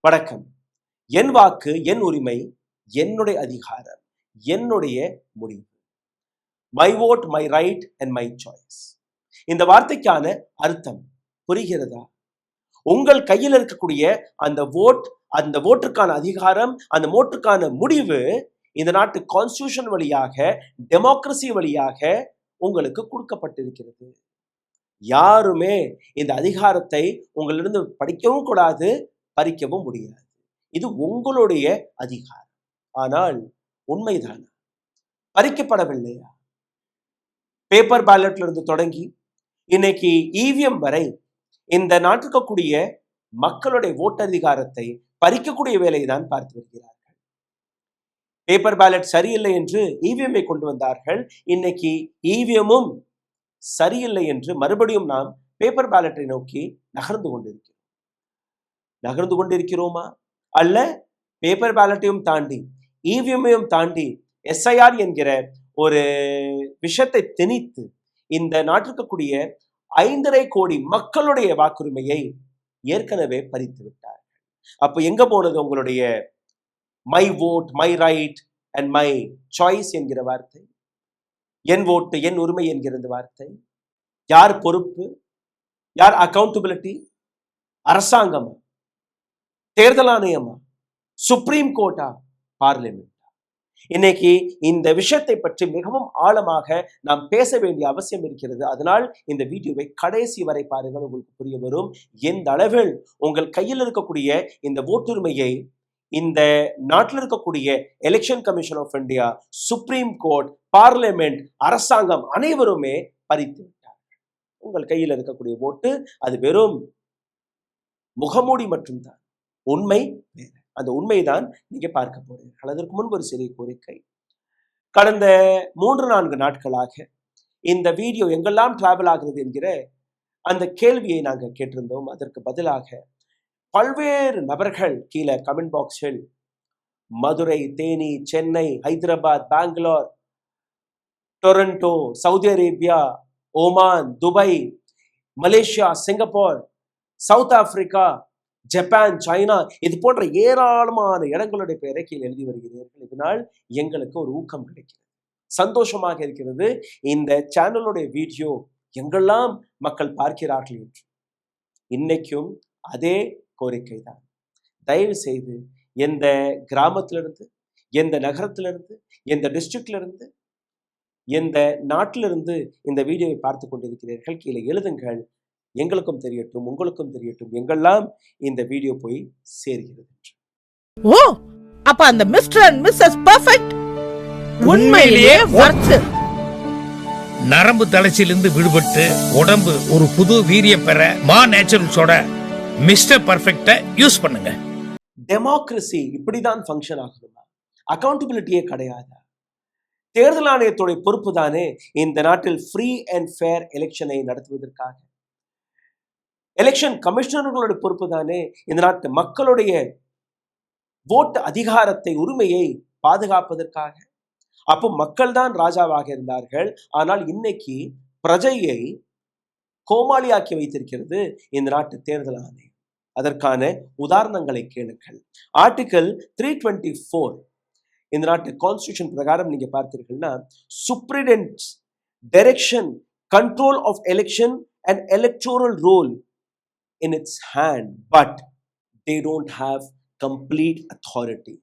வணக்கம். என் வாக்கு, என் உரிமை, என்னுடைய அதிகாரம், என்னுடைய முடிவு. My vote, my right and my choice. இந்த வார்த்தைக்கான அர்த்தம் புரிகிறதா? உங்கள் கையில் இருக்கக்கூடிய அந்த ஓட், அந்த ஓட்டுக்கான அதிகாரம், அந்த ஓட்டுக்கான முடிவு இந்த நாட்டு கான்ஸ்டிடியூஷன் வழியாக, டெமோக்ரஸி வழியாக உங்களுக்கு கொடுக்கப்பட்டிருக்கிறது. யாருமே இந்த அதிகாரத்தை உங்களிலிருந்து படிக்கவும் கூடாது, பறிக்கவும் முடியாது. இது உங்களுடைய அதிகாரம். ஆனால் உண்மைதானா? பறிக்கப்படவில்லையா? பேப்பர் பேலட்ல இருந்து தொடங்கி இன்னைக்கு இவிஎம் வரை இந்த நாட்டுக்கக்கூடிய மக்களுடைய ஓட்டதிகாரத்தை பறிக்கக்கூடிய வேலையை தான் பார்த்து வருகிறார்கள். பேப்பர் பேலட் சரியில்லை என்று இவிஎம்ஐ கொண்டு வந்தார்கள். இன்னைக்கு இவிஎம்மும் சரியில்லை என்று மறுபடியும் நாம் பேப்பர் பேலட்டை நோக்கி நகர்ந்து கொண்டிருக்கிறோமா? அல்ல பேப்பர் பேலட்டையும் தாண்டி, இவிஎம்ஐயும் தாண்டி எஸ்ஐஆர் என்கிற ஒரு விஷயத்தை திணித்து இந்த நாட்டிற்கக்கூடிய 5.5 கோடி மக்களுடைய வாக்குரிமையை ஏற்கனவே பறித்து விட்டார்கள். அப்ப எங்க போனது உங்களுடைய my vote, my right and my choice என்கிற வார்த்தை? என் ஓட்டு, என் உரிமை என்கிற வார்த்தை. யார் பொறுப்பு? யார் அக்கௌண்டபிலிட்டி? அரசாங்கமா? தேர்தல் ஆணையமா? சுப்ரீம் கோர்ட்டா? பார்லிமெண்டா? இன்னைக்கு இந்த விஷயத்தை பற்றி மிகவும் ஆழமாக நாம் பேச வேண்டிய அவசியம் இருக்கிறது. அதனால் இந்த வீடியோவை கடைசி வரை பாருங்கள், உங்களுக்கு புரிய வரும். எந்த அளவில் உங்கள் கையில் இருக்கக்கூடிய இந்த ஓட்டுரிமையை இந்த நாட்டில் இருக்கக்கூடிய election commission of India, supreme court, parliament, அரசாங்கம் அனைவருமே பறித்து விட்டார்கள். உங்கள் கையில் இருக்கக்கூடிய ஓட்டு அது வெறும் முகமூடி மட்டும்தான். உண்மை வேறு. அந்த உண்மைதான் நீங்க பார்க்க போறீர்கள். அதற்கு முன்பு ஒரு சிறிய கோரிக்கை. கடந்த 3-4 நாட்களாக இந்த வீடியோ எங்கெல்லாம் டிராவல் ஆகிறது என்கிற அந்த கேள்வியை நாங்கள் கேட்டிருந்தோம். அதற்கு பதிலாக பல்வேறு நபர்கள் கீழே கமெண்ட் பாக்ஸில் Madurai, Theni, Chennai, Hyderabad, Bengaluru, Toronto, Saudi Arabia, Oman, Dubai, Malaysia, Singapore, South Africa, Japan, China, இது போன்ற ஏராளமான இடங்களுடைய பெயரை கீழே எழுதி வருகிறீர்கள். இதனால் எங்களுக்கு ஒரு ஊக்கம் கிடைக்கிறது, சந்தோஷமாக இருக்கிறது. இந்த சேனலுடைய வீடியோ எங்கெல்லாம் மக்கள் பார்க்கிறார்கள் என்று இன்னைக்கும் அதே கோரிக்கை தான். தயவு செய்து எந்த கிராமத்திலிருந்து, எந்த நகரத்திலிருந்து, எந்த டிஸ்ட்ரிக்ட்ல இருந்து, எந்த நாட்டிலிருந்து இந்த வீடியோவை பார்த்து கொண்டிருக்கிறீர்கள், கீழே எழுதுங்கள். எங்களுக்கும் தெரியட்டும், உங்களுக்கும் தெரியட்டும், எங்கெல்லாம் இந்த வீடியோ போய் சேர்கிறது. ஓ, அப்ப அந்த மிஸ்டர் அண்ட் மிஸ்ஸஸ் பெர்ஃபெக்ட் உண்மையிலேயே வர்த். நரம்பு தளர்ச்சியிலிருந்து விடுபட்டு உடம்பு ஒரு புது வீரியம் பெற மா நேச்சுரல்ஸோட மிஸ்டர் பெர்ஃபெக்ட்டை யூஸ் பண்ணுங்க. டெமோக்ரஸி இப்படிதான் ஃபங்க்ஷன் ஆகுதுமா? அக்கௌண்டபிலிட்டியே கிடையாது. தேர்தல் ஆணையத்துடைய பொறுப்பு தானே இந்த நாட்டில் ஃப்ரீ அண்ட் ஃபேர் எலெக்ஷனை நடத்துவதற்காக. எலெக்ஷன் கமிஷனர்களுடைய பொறுப்பு தானே இந்த நாட்டு மக்களுடைய ஓட்டு அதிகாரத்தை, உரிமையை பாதுகாப்பதற்காக. அப்போ மக்கள் தான் ராஜாவாக இருந்தார்கள். ஆனால் இன்னைக்கு பிரஜையை கோமாளியாக்கி வைத்திருக்கிறது இந்த நாட்டு தேர்தல் ஆணையம். அதற்கான உதாரணங்களை கேளுங்கள். ஆர்டிகல் 324 இந்த நாட்டு கான்ஸ்டிடியூஷன் பிரகாரம் நீங்க பார்த்தீர்கள்னா, superintendent direction, control of election and electoral roll in its hand, but they don't have complete authority.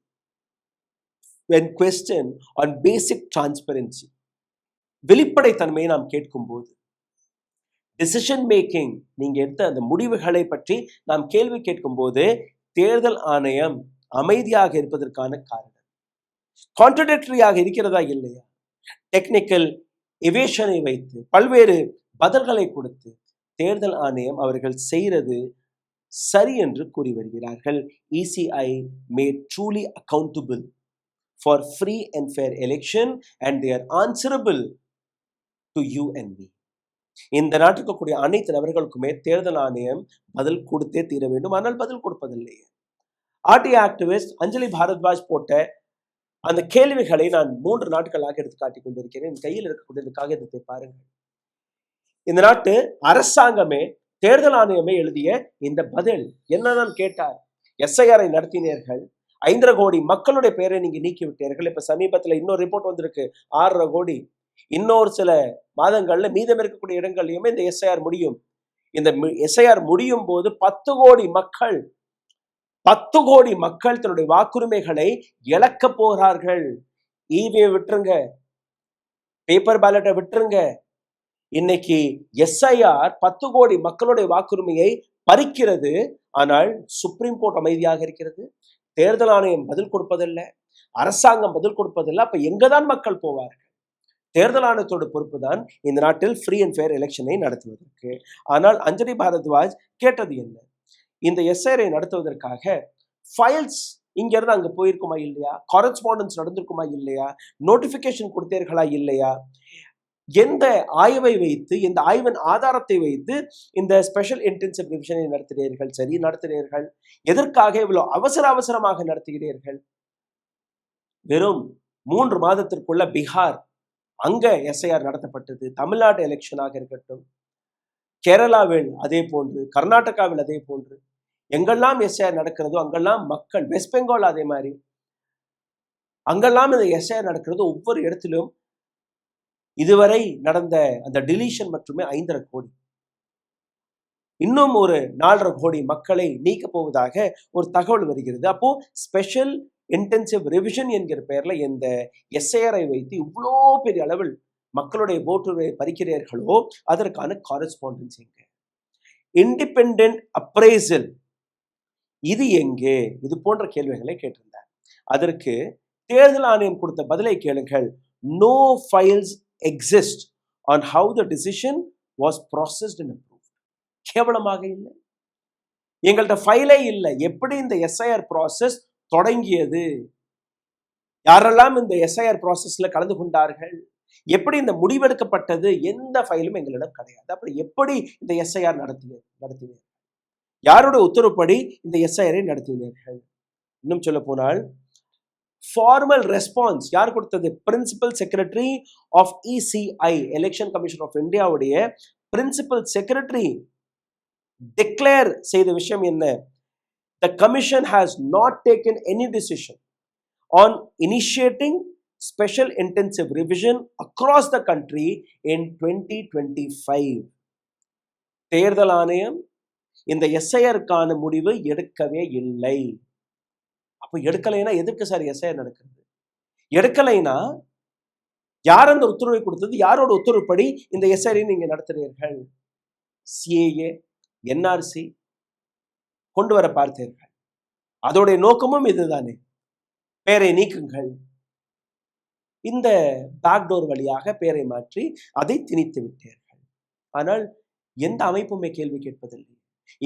When questioned on basic transparency, வெளிப்படைத்தன்மையை நாம் கேட்கும்போது, டிசிஷன் மேக்கிங், நீங்க எடுத்த அந்த முடிவுகளை பற்றி நாம் கேள்வி கேட்கும்போது, தேர்தல் ஆணையம் அமைதியாக இருப்பதற்கான காரணம் கான்ட்ரடிக்டரியாக இருக்கிறதா இல்லையா? டெக்னிக்கல் எவேஷனை வைத்து பல்வேறு பதில்களை கொடுத்து தேர்தல் ஆணையம் அவர்கள் செய்கிறது சரி என்று கூறி வருகிறார்கள். ECI made truly accountable for free and fair election and they are answerable to you and me. இந்த நாட்டுக்கு கூடிய அனைத்து நபர்களுக்குமே தேர்தல் ஆணையம் பதில் கொடுத்தே தீர வேண்டும். ஆனால் பதில் கொடுப்பதில்லை. ஆர்டி ஆக்டிவிஸ்ட் அஞ்சலி பாரத்வாஜ் போட்ட அந்த கேள்விகளை நான் 3 நாட்களாக எடுத்து காட்டிக் கொண்டிருக்கிறேன். கையில் இருக்கக்கூடிய இந்த காகிதத்தை பாருங்கள். இந்த நாட்டு அரசாங்கமே, தேர்தல் ஆணையமே எழுதிய இந்த பதில் என்னதான் கேட்டார். எஸ்ஐஆரை நடத்தினீர்கள், 5.5 கோடி மக்களுடைய பெயரை நீங்க நீக்கி விட்டீர்கள். இப்ப சமீபத்துல இன்னொரு ரிப்போர்ட் வந்திருக்கு, 6.5 கோடி. இன்னொரு சில மாதங்கள்ல மீதம் இருக்கக்கூடிய இடங்கள்லயுமே இந்த எஸ்ஐஆர் முடியும். இந்த எஸ்ஐஆர் முடியும் போது 10 கோடி மக்கள் தன்னுடைய வாக்குரிமைகளை இழக்க போகிறார்கள். இவிஎம் விட்டுருங்க, பேப்பர் பேலட்டை விட்டுருங்க. இன்னைக்கு எஸ்ஐஆர் 10 கோடி மக்களுடைய வாக்குரிமையை பறிக்கிறது. ஆனால் சுப்ரீம் கோர்ட் அமைதியாக இருக்கிறது. தேர்தல் ஆணையம் பதில் கொடுப்பதில்லை, அரசாங்கம் பதில் கொடுப்பதில்லை. அப்ப எங்கதான் மக்கள் போவார்கள்? தேர்தல் ஆணையத்தோட பொறுப்பு தான் இந்த நாட்டில் ஃப்ரீ அண்ட் ஃபேர் எலெக்ஷனை நடத்துவதற்கு. ஆனால் அஞ்சலி பாரத்வாஜ் கேட்டது என்ன? இந்த எஸ்ஐஆரை நடத்துவதற்காக ஃபைல்ஸ் இங்க இருந்து அங்க போயிருக்குமா இல்லையா, கரஸ்பாண்டன்ஸ் நடந்திருக்குமா இல்லையா, நோட்டிபிகேஷன் கொடுத்தீர்களா இல்லையா, எந்த ஆய்வை வைத்து, எந்த ஆய்வின் ஆதாரத்தை வைத்து இந்த ஸ்பெஷல் இன்டென்சிவ் ரிவிஷனை நடத்துகிறீர்கள்? சரி, நடத்துகிறீர்கள். எதற்காக இவ்வளவு அவசரமாக நடத்துகிறீர்கள்? வெறும் 3 மாதத்திற்குள்ள பீகார் அங்க எஸ்ஐஆர் நடத்தப்பட்டது. தமிழ்நாடு எலெக்ஷனாக இருக்கட்டும், கேரளாவில் அதே போன்று, கர்நாடகாவில் அதே போன்று, எங்கெல்லாம் எஸ்ஐஆர் நடக்கிறதோ அங்கெல்லாம் மக்கள், வெஸ்ட் பெங்கால் அதே மாதிரி, அங்கெல்லாம் இந்த எஸ்ஐஆர் நடக்கிறது. ஒவ்வொரு இடத்திலும் இதுவரை நடந்த அந்த டிலீஷன் மட்டுமே 5.5 கோடி. இன்னும் ஒரு 4.5 கோடி மக்களை நீக்க போவதாக ஒரு தகவல் வருகிறது. அப்போ ஸ்பெஷல் இன்டென்சிவ் ரிவிஷன் என்கிற பெயர்ல இந்த எஸ்ஐஆரை வைத்து இவ்வளோ பெரிய அளவில் மக்களுடைய ஓட்டுரை பறிக்கிறீர்களோ அதற்கான காரஸ்பாண்டன்ஸ் எங்க? இண்டிபெண்டன்ட் அப்ரைசல் இது எங்கே? இது போன்ற கேள்விகளை கேட்டிருந்தார். அதற்கு தேர்தல் ஆணையம் கொடுத்த பதிலை கேளுங்கள். No files exist on how the decision was processed and approved. கேவலமாக இல்லை, எங்கள்கிட்ட ஃபைலே இல்லை. எப்படி இந்த எஸ்ஐஆர் ப்ராசஸ் தொடங்கியது, யாரெல்லாம் இந்த எஸ்ஐஆர் ப்ராசஸ்ல கலந்து கொண்டார்கள், எப்படி இந்த முடிவெடுக்கப்பட்டது, எந்த ஃபைலும் எங்களிடம் கிடையாது. அப்புறம் எப்படி இந்த எஸ்ஐஆர் நடத்தினீர்கள்? யாரோட உத்தரவுப்படி இந்த எஸ்ஐஆரை நடத்தினீர்கள்? இன்னும் சொல்ல போனால் ஃபார்மல் ரெஸ்பான்ஸ் யார் கொடுத்தது? Principal secretary of ECI, election commission of இந்தியாவுடைய பிரின்சிபல் செக்ரட்டரி டிக்ளேர் செய்த விஷயம் என்ன? The commission has not taken any decision on initiating special intensive revision across the country in 2025. தேர்தல் ஆணையம் இந்த எஸ்ஐஆருக்கான முடிவு எடுக்கவே இல்லை. அப்ப எடுக்கலைன்னா எதற்கு சார் எஸ்ஐஆர் நடக்கிறது? எடுக்கலைன்னா யார் அந்த உத்தரவை கொடுத்தது? யாரோட உத்தரவுப்படி இந்த எஸ்ஐஆரை நீங்க நடத்துறீர்கள்? சிஏஏ, என்ஆர்சி கொண்டு வர பார்த்தீர்கள். அதோடைய நோக்கமும் இதுதானே, பெயரை நீக்குங்கள். இந்த பேக்டோர் வழியாக பெயரை மாற்றி அதை திணித்து விட்டீர்கள். ஆனால் எந்த அமைப்புமே கேள்வி கேட்பதில்லை,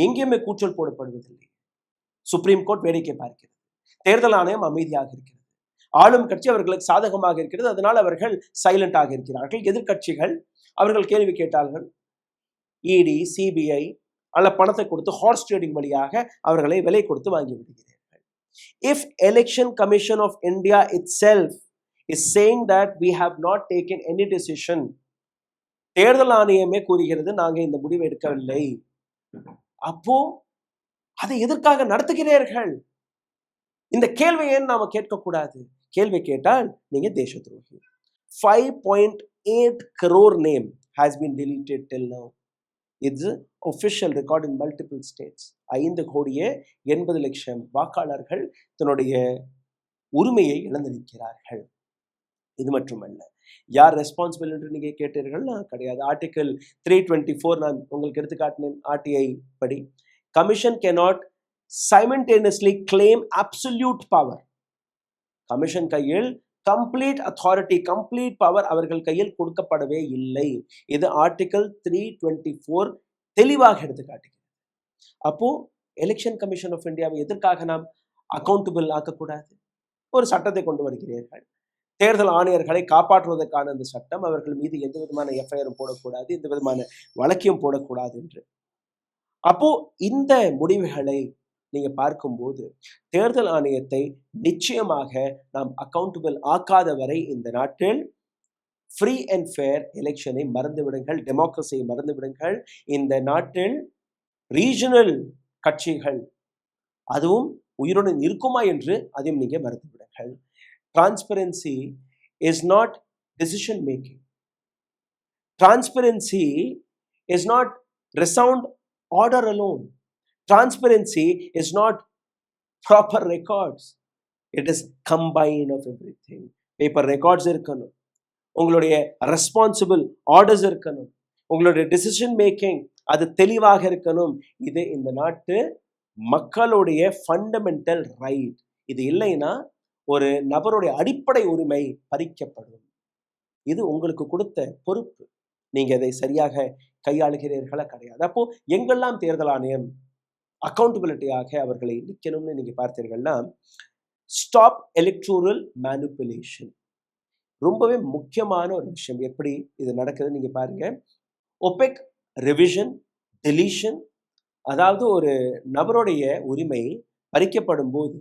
எங்கேயுமே கூச்சல் போடப்படுவதில்லை. சுப்ரீம் கோர்ட் வேடிக்கை பார்க்கிறது, தேர்தல் ஆணையம் அமைதியாக இருக்கிறது, ஆளும் கட்சி அவர்களுக்கு சாதகமாக இருக்கிறது, அதனால் அவர்கள் சைலண்டாக இருக்கிறார்கள். எதிர்கட்சிகள் அவர்கள் கேள்வி கேட்டார்கள், இடி, சிபிஐ அல்ல பணத்தை கொடுத்து ஹார்ஸ் ட்ரேடிங் வழியாக அவர்களை விலை கொடுத்து வாங்கி விடுகிறார்கள். If Election Commission of India itself is saying that we have not taken any decision, தேர்தல் ஆணையமே கூறுகிறது நாங்க இந்த முடிவை எடுக்கவில்லை, அப்போ அதை எதற்காக நடத்துகிறீர்கள்? இந்த கேள்வி ஏன் நாம கேட்கக்கூடாது? கேள்வி கேட்டால் நீங்க தேச துரோகி. 5.8 crore name has been deleted till now. It's an official record in multiple states. 5 கோடியே 80 லட்சம் வாக்காளர்கள் தன்னுடைய உரிமையை இழந்து நிற்கிறார்கள். இது மட்டுமல்ல, யார் ரெஸ்பான்சிபிள் என்று நீங்க கேட்டீர்கள்? கிடையாது. ஆர்டிகல் 324 நான் உங்களுக்கு எடுத்து காட்டினேன். ஆர்டிஐ படி commission cannot simultaneously claim absolute power. Commission கையில் கம்ப்ளீட் அத்தாரிட்டி, கம்ப்ளீட் பவர் அவர்கள் கையில் கொடுக்கப்படவே இல்லை. இது ஆர்டிகல் 324 தெளிவாக எடுத்து காட்டுகிறது. அப்போ எலெக்ஷன் கமிஷன் ஆஃப் இந்தியாவை எதற்காக நாம் அக்கௌண்டபிள் ஆக்கக்கூடாது? ஒரு சட்டத்தை கொண்டு வருகிறீர்கள், தேர்தல் ஆணையர்களை காப்பாற்றுவதற்கான அந்த சட்டம், அவர்கள் மீது எந்த விதமான எஃப்ஐஆரும் போடக்கூடாது, எந்த விதமான வழக்கையும் போடக்கூடாது என்று. அப்போ இந்த முடிவுகளை நீங்க பார்க்கும்போது தேர்தல் ஆணையத்தை நிச்சயமாக நாம் அக்கௌண்டபிள் ஆக்காத வரை இந்த நாட்டில் ஃப்ரீ அண்ட் ஃபேர் எலெக்ஷனை மறந்து விடுங்கள், டெமோக்ரஸியை மறந்து விடுங்கள். இந்த நாட்டில் ரீஜனல் கட்சிகள் அதுவும் உயிருடன் இருக்குமா என்று அதையும் நீங்க மறந்து விடுங்கள். Transparency is not decision making. Transparency is not resound order alone. Transparency is not proper records. It is combined of everything. Paper records இருக்கணும், உங்களுடைய ரெஸ்பான்சிபிள் ஆர்டர்ஸ் இருக்கணும், உங்களுடைய டிசிஷன் மேக்கிங் அது தெளிவாக இருக்கணும். இது இந்த நாட்டு மக்களுடைய ஃபண்டமெண்டல் ரைட். இது இல்லைன்னா ஒரு நபருடைய அடிப்படை உரிமை பறிக்கப்படும். இது உங்களுக்கு கொடுத்த பொறுப்பு. நீங்க அதை சரியாக கையாளுகிறீர்களா கிடையாது. அப்போ எங்கெல்லாம் தேர்தல் ஆணையம் அக்கௌண்டபிலிட்டியாக அவர்களை நிற்கணும்னு நீங்க பார்த்தீர்கள்னா, ஸ்டாப் எலக்ட்ரல் மேனிப்புலேஷன் ரொம்பவே முக்கியமான ஒரு விஷயம். எப்படி இது நடக்குது நீங்க பாருங்க. ஒபெக் ரிவிஷன் டெலிஷன், அதாவது ஒரு நபருடைய உரிமை பறிக்கப்படும் போது,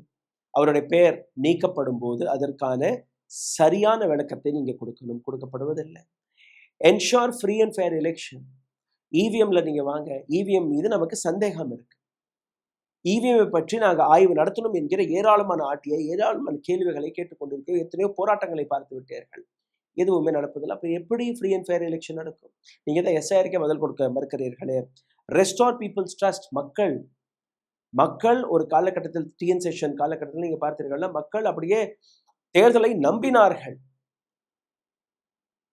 அவருடைய பெயர் நீக்கப்படும் போது அதற்கான சரியான விளக்கத்தை நீங்க கொடுக்கணும். கொடுக்கப்படுவதில்லை. Ensure free and fair election. இவிஎம்ல நீங்க வாங்க, இவிஎம் மீது நமக்கு சந்தேகம் இருக்கு, இவிஎம் பற்றி நாங்கள் ஆய்வு நடத்தணும் என்கிற ஏராளமான ஏராளமான கேள்விகளை கேட்டுக்கொண்டிருக்கோம். எத்தனையோ போராட்டங்களை பார்த்து விட்டீர்கள், எதுவுமே நடப்பதில்லை. அப்போ எப்படி ஃப்ரீ அண்ட் ஃபேர் எலெக்ஷன் நடக்கும்? நீங்க தான் எஸ்ஐஆருக்கே பதில் கொடுக்க மறுக்கிறீர்களே. Restore peoples trust. மக்கள் ஒரு காலகட்டத்தில் டிஎன் செஷன் காலகட்டத்தில் நீங்க பார்த்தீர்கள்னா மக்கள் அப்படியே தேர்தலை நம்பினார்கள்.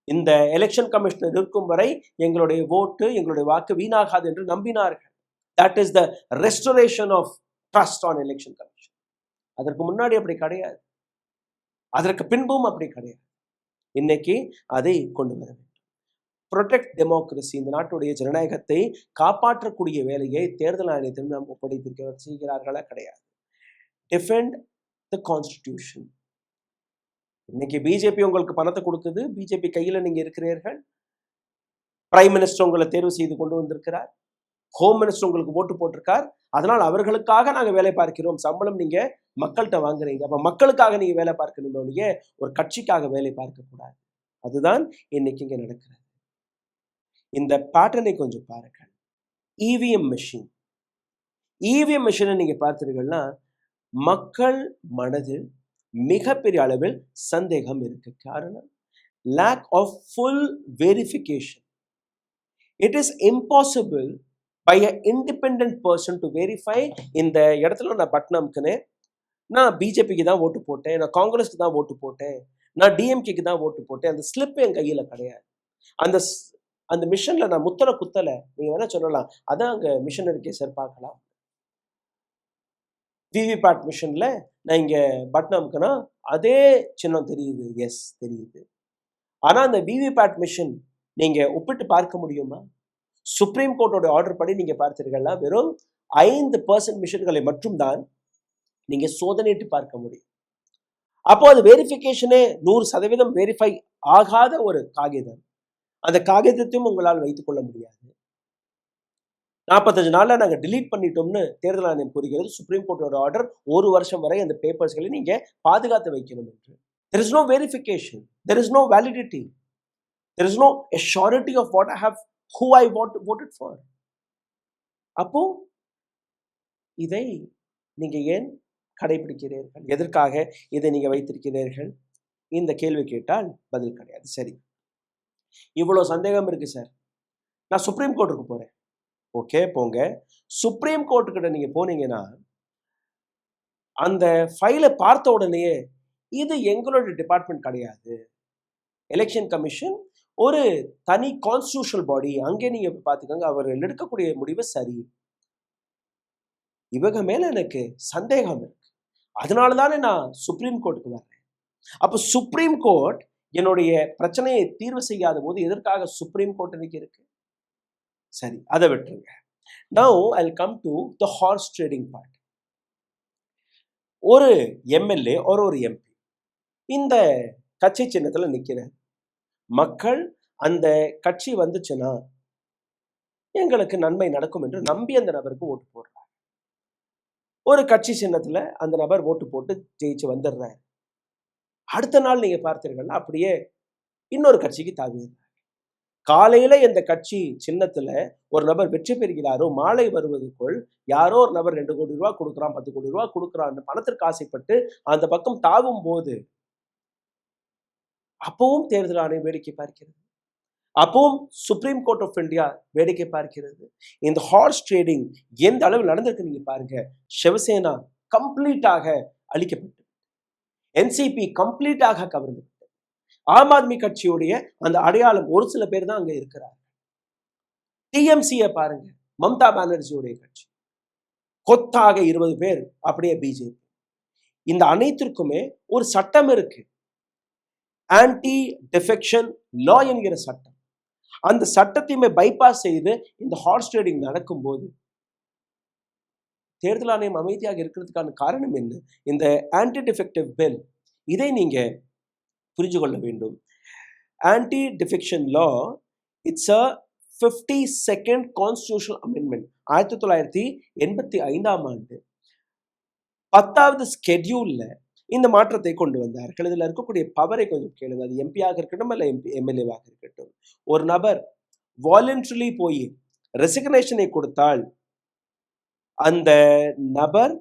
இந்த எலெக்ஷன் கமிஷனர் இருக்கும் வரை எங்களுடைய ஓட்டு, எங்களுடைய வாக்கு வீணாகாது என்று நம்பினார்கள். That is the restoration of trust on election commission. அதற்கு முன்னாடி அப்படி கிடையாது, அதற்கு பின்பும் அப்படி கிடையாது. இன்னைக்கு அதை கொண்டு வர வேண்டும். Protect democracy. இந்த நாட்டுடைய ஜனநாயகத்தை காப்பாற்றக்கூடிய வேலையை தேர்தல் ஆணையத்தில் நாம் ஒப்படைத்திருக்க செய்கிறார்களா? கிடையாது. டிஃபெண்ட் த கான்ஸ்டிடியூஷன். இன்னைக்கு பிஜேபி உங்களுக்கு பணத்தை கொடுக்குது, பிஜேபி கையில நீங்க இருக்கிறீர்கள். பிரைம் மினிஸ்டர் உங்களை தேர்வு செய்து கொண்டு வந்திருக்கிறார், ஹோம் மினிஸ்டர் உங்களுக்கு ஓட்டு போட்டிருக்கார். அதனால் அவர்களுக்காக நாங்க வேலை பார்க்கிறோம். சம்பளம் நீங்க மக்கள்கிட்ட வாங்குறீங்க. அப்ப மக்களுக்காக நீங்க வேலை பார்க்கணும், ஒரு கட்சிக்காக வேலை பார்க்க கூடாது. அதுதான் இன்னைக்கு இங்க நடக்கிறது. இந்த பேட்டர்னை கொஞ்சம் பாருங்கள். இவிஎம் மெஷின், இவிஎம் மெஷினை நீங்க பார்த்தீர்கள்னா மக்கள் மனதில் மிகப்பெரிய அளவில் சந்தேகம் இருக்கு. காரணம், lack of full verification. It is impossible by a independent person to verify. இந்த இடத்துல நான் பட்டன் அமுக்கினேன், நான் பிஜேபிக்கு தான் ஓட்டு போட்டேன், நான் காங்கிரஸ்க்கு தான் ஓட்டு போட்டேன், நான் டிஎம்கேக்கு தான் ஓட்டு போட்டேன், அந்த ஸ்லிப் என் கையில கிடையாது. அந்த மிஷன்ல நான் முத்திர குத்தல. நீங்க வேணா சொல்லலாம், அதான் அங்க மிஷன் இருக்கே சார், பார்க்கலாம். விவிபேட் மிஷன்ல நான் இங்க பட்டன் அமுக்கினா அதே சின்னம் தெரியுது. எஸ் தெரியுது. ஆனா அந்த விவிபேட் மிஷன் நீங்க ஒப்பிட்டு பார்க்க முடியுமா? சுப்ரீம் கோர்ட்டோட ஆர்டர் படி நீங்க பார்த்தீர்கள்னா வெறும் 5% மிஷன்களை மட்டும் தான் நீங்க சோதனையிட்டு பார்க்க முடியும். அப்போ அது வெரிஃபிகேஷனே 100% வெரிஃபை ஆகாத ஒரு காகிதம். அந்த காகிதத்தையும் உங்களால் வைத்துக் கொள்ள முடியாது. 45 நாள்ல நாங்க டிலீட் பண்ணிட்டோம்னு தேர்தல் ஆணையம் கூறுகிறது. சுப்ரீம் கோர்ட்டோட ஆர்டர் 1 வருஷம் வரை அந்த பேப்பர்ஸ்களை நீங்க பாதுகாத்து வைக்கணும் என்று. There is no verification, there is no validity, there is no assurity of what I have, who I voted for. அப்போ இதை நீங்க ஏன் கடைபிடிக்கிறீர்கள்? எதற்காக இதை நீங்க வைத்திருக்கிறீர்கள்? இந்த கேள்வி கேட்டால் பதில் கிடையாது. சரி, இவ்வளவு சந்தேகம் இருக்கு சார், நான் சுப்ரீம் கோர்ட்டுக்கு போறேன். ஓகே, போங்க. சுப்ரீம் கோர்ட்டுக்கிட்ட நீங்க போனீங்கன்னா அந்த ஃபைலை பார்த்த உடனே இது எங்களோட டிபார்ட்மெண்ட் கிடையாது, எலெக்ஷன் கமிஷன் ஒரு தனி கான்ஸ்டிடியூஷனல் பாடி, அங்கே நீங்க பார்த்துக்கோங்க, அவர் எடுக்கக்கூடிய முடிவு சரி. இவங்க மேல எனக்கு சந்தேகம் இருக்கு, அதனால தானே நான் சுப்ரீம் கோர்ட்டுக்கு வர்றேன். அப்போ சுப்ரீம் கோர்ட் என்னுடைய பிரச்சனையை தீர்வு செய்யாத போது எதற்காக சுப்ரீம் கோர்ட் இன்னைக்கு இருக்கு? சரி, அதை விட்டுருங்க. Now I'll come to the horse trading part. ஒரு எம்எல்ஏ ஒரு எம்பி இந்த கட்சி சின்னத்துல நிக்கிற மக்கள் அந்த கட்சி வந்துச்சுன்னா எங்களுக்கு நன்மை நடக்கும் என்று நம்பி அந்த நபருக்கு ஓட்டு போடுறாங்க. ஒரு கட்சி சின்னத்துல அந்த நபர் ஓட்டு போட்டு ஜெயிச்சு வந்துடுறாரு. அடுத்த நாள் நீங்க பார்த்தீர்கள்னா அப்படியே இன்னொரு கட்சிக்கு தாவிடுறாரு. காலையில இந்த கட்சி சின்னத்துல ஒரு நபர் வெற்றி பெறுகிறாரோ, மாலை வருவதற்குள் யாரோ ஒரு நபர் 2 கோடி ரூபாய் கொடுக்குறான், 10 கோடி ரூபாய் கொடுக்குறான்னு பணத்திற்கு ஆசைப்பட்டு அந்த பக்கம் தாவும் போது அப்பவும் தேர்தல் ஆணையம் வேடிக்கை பார்க்கிறது. அப்பவும் சுப்ரீம் கோர்ட் ஆஃப் இந்தியா வேடிக்கை பார்க்கிறது. இந்த ஹார்ஸ் ட்ரேடிங் எந்த அளவில் நடந்திருக்கு நீங்க பாருங்க. சிவசேனா கம்ப்ளீட்டாக அழிக்கப்பட்டு, என்சிபி கம்ப்ளீட்டாக கவர்ந்து, ஆம் ஆத்மி கட்சியுடைய அந்த அடையாளம் ஒரு சில பேர் தான் அங்க இருக்கிறார். டிஎம்சியை பாருங்க, மம்தா பானர்ஜியுடைய கட்சி, கொத்தாக 20 பேர் அப்படியே பிஜேபி. இந்த அனைத்திற்குமே ஒரு சட்டம் இருக்கு, ஆன்டி டிஃபெக்ஷன் லா என்கிற சட்டம். அந்த சட்டத்தையுமே பைபாஸ் செய்து இந்த ஹார்ஸ் ட்ரேடிங் நடக்கும்போது தேர்தல் ஆணையம் அமைதியாக இருக்கிறதுக்கான காரணம் என்ன? இந்த ஆன்டி டிஃபெக்டிவ் பில், இதை நீங்க புரிஞ்சு கொள்ள வேண்டும். Anti defection law it's a 52nd constitutional amendment. 1985ஆம் ஆண்டு 10வது ஸ்கெட்யூல்ல இந்த மாற்றத்தை கொண்டு வந்தார்கள். இதுல இருக்கக்கூடிய பவரை கொஞ்சம் கேளுங்க. அது எம்பியாக இருக்கட்டும் அல்ல எம்எல்ஏவாக இருக்கட்டும், ஒரு நபர் வாலண்டரிலி போய் ரெசிக்னேஷனை கொடுத்தால் அந்த நபர்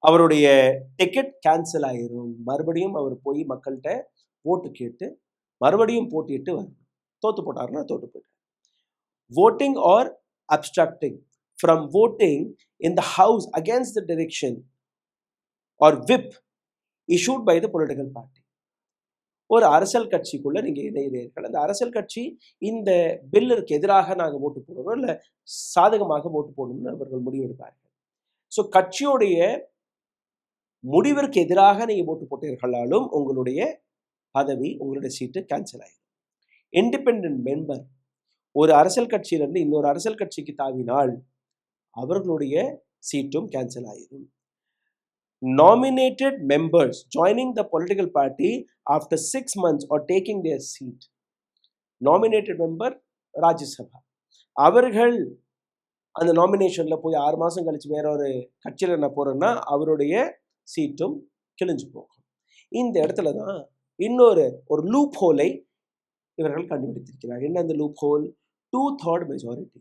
அவருடைய டிக்கெட் கேன்சல் ஆயிரும். மறுபடியும் அவர் போய் மக்கள்கிட்ட ஓட்டு கேட்டு மறுபடியும் போட்டிட்டு வரணும். தோத்து போட்டாருன்னா தோத்து போயிட்டார். voting or abstracting from voting in the house against the direction or whip issued by the political party. ஒரு அரசியல் கட்சிக்குள்ள நீங்க இணைகிறீர்கள். அந்த அரசியல் கட்சி இந்த பில்லிற்கு எதிராக நாங்கள் ஓட்டு போடணும் இல்லை சாதகமாக ஓட்டு போடணும்னு அவர்கள் முடிவெடுப்பார்கள். ஸோ கட்சியுடைய முடிவிற்கு எதிராக நீங்க ஓட்டு போட்டீர்களாலும் உங்களுடைய பதவி, உங்களுடைய சீட்டு கேன்சல் ஆயிடும். இண்டிபெண்டன்ட் மெம்பர் ஒரு அரசியல் கட்சியிலிருந்து இன்னொரு அரசியல் கட்சிக்கு தாவினால் அவர்களுடைய சீட்டும் கேன்சல் ஆயிடும். Nominated members joining the political party after 6 months or taking their seat. Nominated member Rajya Sabha, அவர்கள் அந்த நாமினேஷன்ல போய் 6 மாசம் கழிச்சு வேற ஒரு கட்சியில என்ன போறேன்னா அவருடைய சீட்டும் கிழிஞ்சு போகும். இந்த இடத்துல தான் ஒரு லூப் ஹோலை இவர்கள் கண்டுபிடித்திருக்கிறார். என்ன அந்த லூப் ஹோல்? 2/3 மெஜாரிட்டி.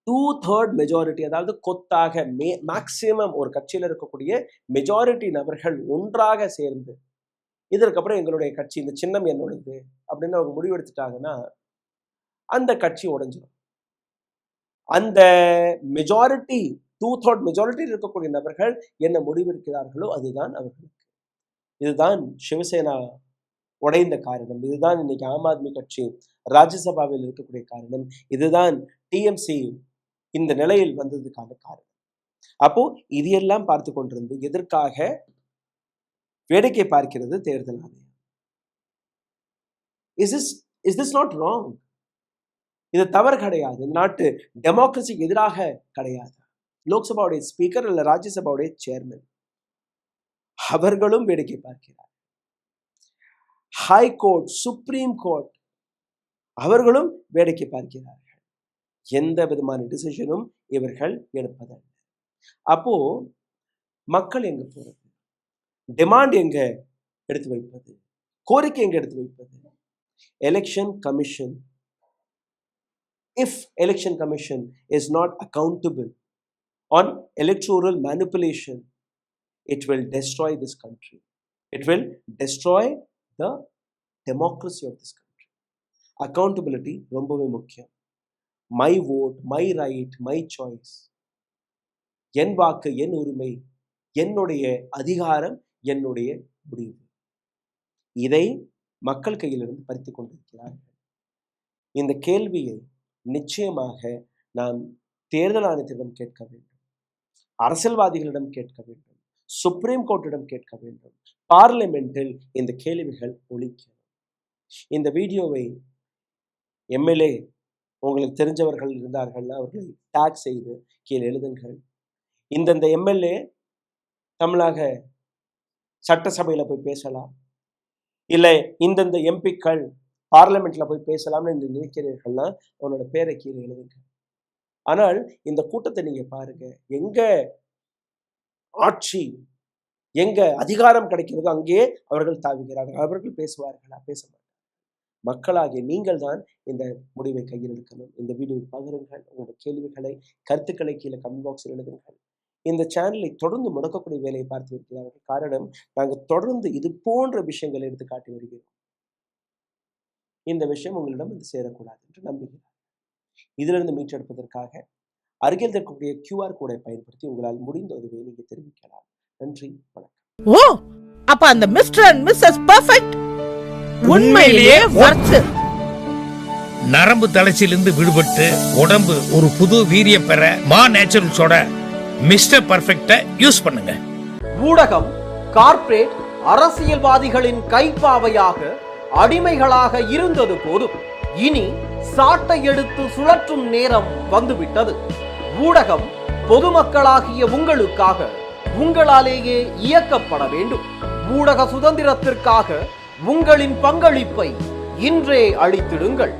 2/3 மெஜாரிட்டி, அதாவது கொத்தாக மேக்சிமம் ஒரு கட்சியில் இருக்கக்கூடிய மெஜாரிட்டி நபர்கள் ஒன்றாக சேர்ந்து இதற்கப்புறம் எங்களுடைய கட்சி, இந்த சின்னம் என்னோடது அப்படின்னு அவங்க முடிவெடுத்துட்டாங்கன்னா அந்த கட்சி உடைஞ்சிடும். அந்த மெஜாரிட்டி 2/3 மெஜாரிட்டி இருக்கக்கூடிய நபர்கள் என்ன முடிவெடுக்கிறார்களோ அதுதான் அவர்களுக்கு. இதுதான் சிவசேனா உடைந்த காரணம். இதுதான் இன்னைக்கு ஆம் ஆத்மி கட்சி ராஜ்யசபாவில் இருக்கக்கூடிய காரணம். இதுதான் டிஎம்சி இந்த நிலையில் வந்ததுக்கான காரணம். அப்போ இது எல்லாம் பார்த்து கொண்டிருந்து எதற்காக வேடிக்கை பார்க்கிறது தேர்தல் ஆணையம்? Is this not wrong? இது தவறு கிடையாது. நாட்டு டெமோக்ரஸிக்கு எதிராக கிடையாது. லோக்சபாவுடைய ஸ்பீக்கர் அல்ல ராஜ்யசபாவுடைய சேர்மன், அவர்களும் வேடிக்கை பார்க்கிறார். ஹை கோர்ட், சுப்ரீம் கோர்ட், அவர்களும் வேடிக்கை பார்க்கிறார்கள். எந்த விதமான டிசிஷனும் இவர்கள் எடுப்பதல்ல. அப்போ மக்கள் எங்க போறது? டிமாண்ட் எங்க எடுத்து வைப்பது? கோரிக்கை எங்க எடுத்து வைப்பது? Election commission, if election commission is not accountable on electoral manipulation, it will destroy this country. It will destroy the democracy of this country. Accountability ரொம்பவே முக்கியம். My vote, my right, my choice. என் வாக்கு, என் உரிமை, என்னுடைய அதிகாரம், என்னுடைய முடிவு. இதை மக்கள் கையிலிருந்து பறித்து கொண்டிருக்கிறார்கள். இந்த கேள்வியை நிச்சயமாக நாம் தேர்தல் ஆணையத்திடம் கேட்க வேண்டும், அரசியல்வாதிகளிடம் கேட்க வேண்டும், சுப்ரீம் கோர்ட்டிடம் கேட்க வேண்டும், பார்லிமெண்டில் இந்த கேள்விகள் ஒலிக்கணும். இந்த வீடியோவை எம்எல்ஏ உங்களுக்கு தெரிஞ்சவர்கள் இருந்தார்கள்னா அவர்களை டேக் செய்து கீழே எழுதுங்கள். இந்தந்த எம்எல்ஏ தமிழக சட்டசபையில் போய் பேசலாம், இல்லை இந்தந்த எம்பிக்கள் பார்லிமெண்ட்ல போய் பேசலாம்னு நினைக்கிறீர்கள்னா அவனோட பேரை கீழே எழுதுங்க. ஆனால் இந்த கூட்டத்தை நீங்க பாருங்க, எங்க ஆட்சி, எங்க அதிகாரம் கிடைக்கிறதோ அங்கே அவர்கள் தாவுகிறார்கள். அவர்கள் பேசுவார்களா? பேச மாட்டார்கள். மக்களாகிய நீங்கள் தான் இந்த முடிவை கையில் எடுக்கணும். இந்த வீடியோவை பகிருங்கள். உங்களுடைய கேள்விகளை, கருத்துக்களை கீழே கமெண்ட் பாக்ஸில் எழுதுங்கள். இந்த சேனலை தொடர்ந்து முடக்கக்கூடிய வேலையை பார்த்து வருகிறார்கள். காரணம், நாங்கள் தொடர்ந்து இது போன்ற விஷயங்களை எடுத்து காட்டி வருகிறோம். இந்த விஷயம் உங்களிடம் வந்து சேரக்கூடாது என்று நம்புகிறார். இதிலிருந்து மீட்டெடுப்பதற்காக அருகில் இருக்கக்கூடிய QR கோடை பயன்படுத்தி உங்களால் முடிந்த உதவியை நீங்க தெரிவிக்கலாம். நன்றி, வணக்கம். ஓ, அப்ப அந்த மிஸ்டர் அண்ட் மிஸ்ஸஸ் பெர்ஃபெக்ட் உண்மையிலேயே வர்த். நரம்பு தளர்ச்சியிலிருந்து விடுபட்டு உடம்பு ஒரு புது வீரியம் பெற மா நேச்சுரல்ஸோட மிஸ்டர் பர்ஃபெக்ட யூஸ் பண்ணுங்க. ஊடகம், கார்ப்பரேட், அரசியல்வாதிகளின் கைப்பாவையாக அடிமைகளாக இருந்தது போதும். இனி சாட்டை எடுத்து சுழற்றும் நேரம் வந்துவிட்டது. ஊடகம் பொதுமக்களாகிய உங்களுக்காக, உங்களாலேயே இயக்கப்பட வேண்டும். ஊடக சுதந்திரத்திற்காக உங்களின் பங்களிப்பை இன்றே அளித்திடுங்கள்.